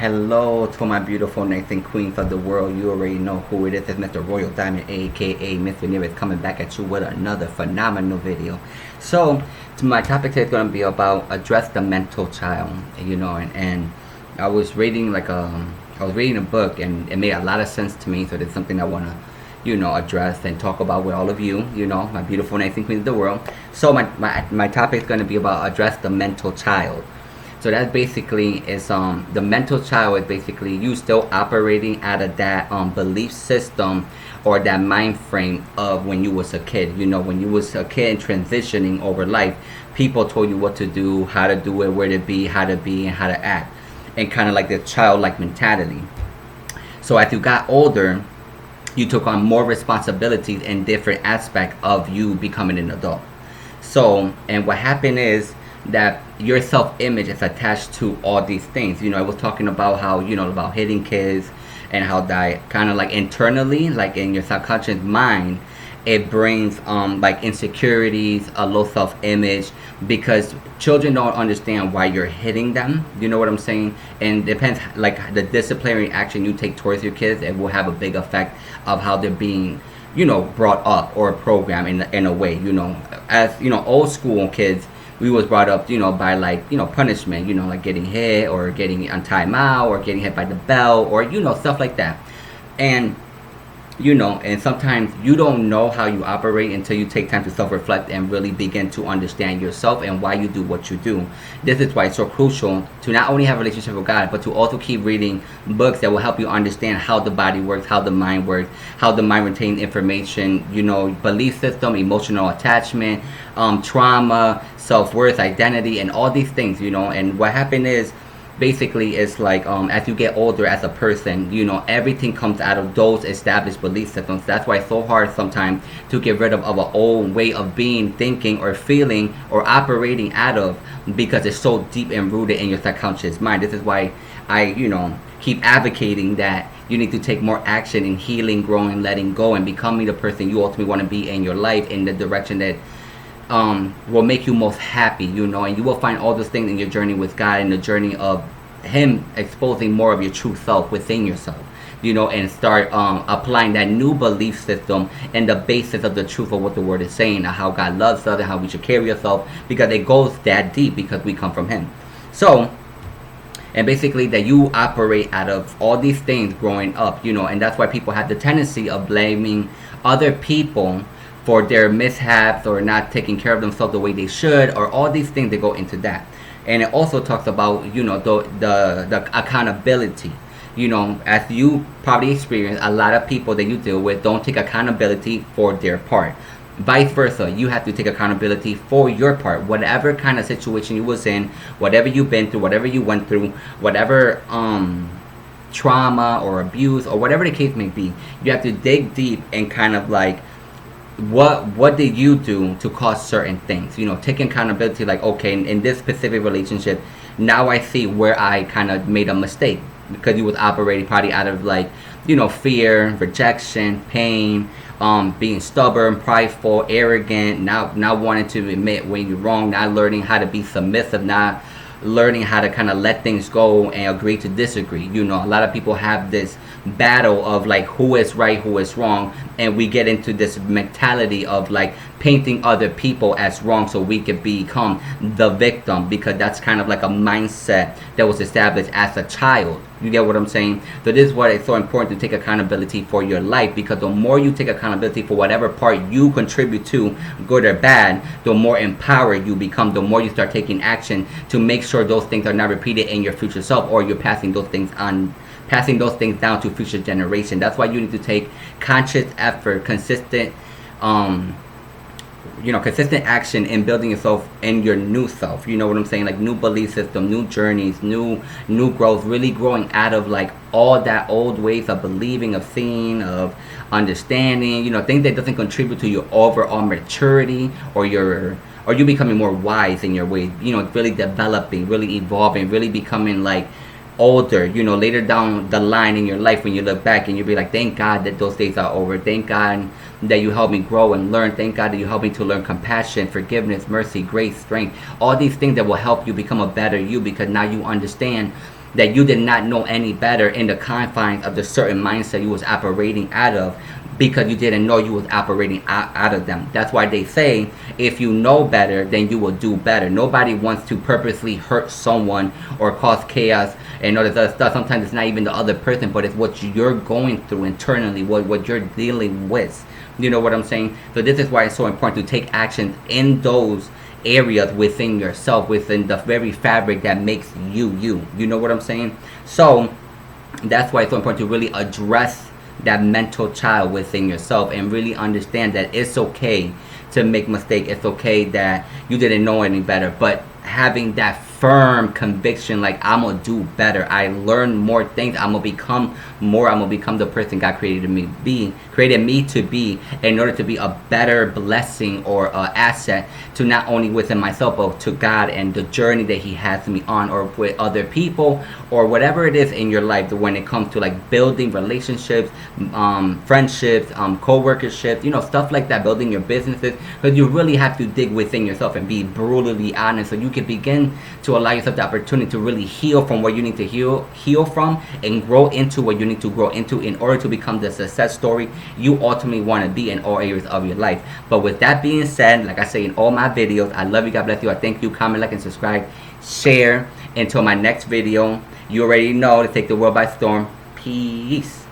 Hello to my beautiful knights and queens of the world. You already know who it is. It's Mr. Royal Diamond, aka Mr.RoyalNieves, coming back at you with another phenomenal video. So, my topic today is going to be about address the mental child. And I was reading a book, and it made a lot of sense to me. So it's something I want to address and talk about with all of you, my beautiful knights and queens of the world. So my topic is going to be about address the mental child. So that basically is the mental child is basically you still operating out of that belief system or that mind frame of when you was a kid. When you was a kid transitioning over life, people told you what to do, how to do it, where to be, and how to act, and kind of like the childlike mentality. So as you got older, you took on more responsibilities in different aspects of you becoming an adult. So, and what happened is that your self-image is attached to all these things. I was talking about how, about hitting kids and how that kind of like internally, like in your subconscious mind, it brings like insecurities, a low self-image, because children don't understand why you're hitting them. You know what I'm saying? And it depends, like the disciplinary action you take towards your kids, it will have a big effect of how they're being brought up or programmed in a way. As old school kids, we was brought up, by punishment, like getting hit or getting on timeout or getting hit by the bell or, stuff like that. And, and sometimes you don't know how you operate until you take time to self-reflect and really begin to understand yourself and why you do what you do. This is why it's so crucial to not only have a relationship with God, but to also keep reading books that will help you understand how the body works, how the mind works, how the mind retains information, belief system, emotional attachment, trauma, self-worth, identity, and all these things, and what happened is basically it's like as you get older as a person, everything comes out of those established belief systems. That's why it's so hard sometimes to get rid of an old way of being, thinking, or feeling, or operating out of, because it's so deep and rooted in your subconscious mind. This is why I keep advocating that you need to take more action in healing, growing, letting go, and becoming the person you ultimately want to be in your life, in the direction that will make you most happy, and you will find all those things in your journey with God, and the journey of Him exposing more of your true self within yourself, and start applying that new belief system and the basis of the truth of what the Word is saying, how God loves us and how we should carry ourselves, because it goes that deep because we come from Him. So, and basically that you operate out of all these things growing up, and that's why people have the tendency of blaming other people for their mishaps or not taking care of themselves the way they should, or all these things that go into that. And it also talks about the accountability. As you probably experience, a lot of people that you deal with don't take accountability for their part. Vice versa, you have to take accountability for your part. Whatever kind of situation you was in, whatever you've been through, whatever you went through, whatever trauma or abuse or whatever the case may be, you have to dig deep and kind of like, what did you do to cause certain things? Taking accountability, like, okay, in this specific relationship, now I see where I kind of made a mistake, because you was operating probably out of like, fear, rejection, pain, being stubborn, prideful, arrogant, not wanting to admit when you're wrong, not learning how to be submissive, not learning how to kind of let things go and agree to disagree. A lot of people have this battle of like who is right, who is wrong, and we get into this mentality of like painting other people as wrong so we can become the victim, because that's kind of like a mindset that was established as a child. You get what I'm saying? So this is why it's so important to take accountability for your life, because the more you take accountability for whatever part you contribute to, good or bad, the more empowered you become, the more you start taking action to make sure those things are not repeated in your future self, or you're passing those things down to future generation. That's why you need to take conscious effort, consistent consistent action in building yourself and your new self. You know what I'm saying? Like new belief system, new journeys, new growth, really growing out of like all that old ways of believing, of seeing, of understanding, things that doesn't contribute to your overall maturity or you becoming more wise in your ways, really developing, really evolving, really becoming like older, later down the line in your life, when you look back and you'll be like, thank God that those days are over. Thank God that you helped me grow and learn. Thank God that you helped me to learn compassion, forgiveness, mercy, grace, strength, all these things that will help you become a better you, because now you understand that you did not know any better in the confines of the certain mindset you was operating out of, because you didn't know you was operating out of them. That's why they say, if you know better, then you will do better. Nobody wants to purposely hurt someone or cause chaos and all this other stuff. Sometimes it's not even the other person, but it's what you're going through internally, what you're dealing with. You know what I'm saying? So this is why it's so important to take action in those areas within yourself, within the very fabric that makes you you. You know what I'm saying? So that's why it's so important to really address that mental child within yourself and really understand that it's okay to make mistakes. It's okay that you didn't know any better, but having that firm conviction, like, I'm gonna do better. I learn more things. I'm gonna become more. I'm gonna become the person God created me to be, in order to be a better blessing or asset to not only within myself, but to God and the journey that He has me on, or with other people, or whatever it is in your life. When it comes to like building relationships, friendships, co-workerships, you know, stuff like that, building your businesses, because you really have to dig within yourself and be brutally honest, so you can begin to allow yourself the opportunity to really heal from what you need to heal from, and grow into what you need to grow into in order to become the success story you ultimately want to be in all areas of your life. But with that being said, like I say in all my videos, I love you, God bless you, I thank you. Comment, like, and subscribe, share. Until my next video, you already know, to take the world by storm. Peace.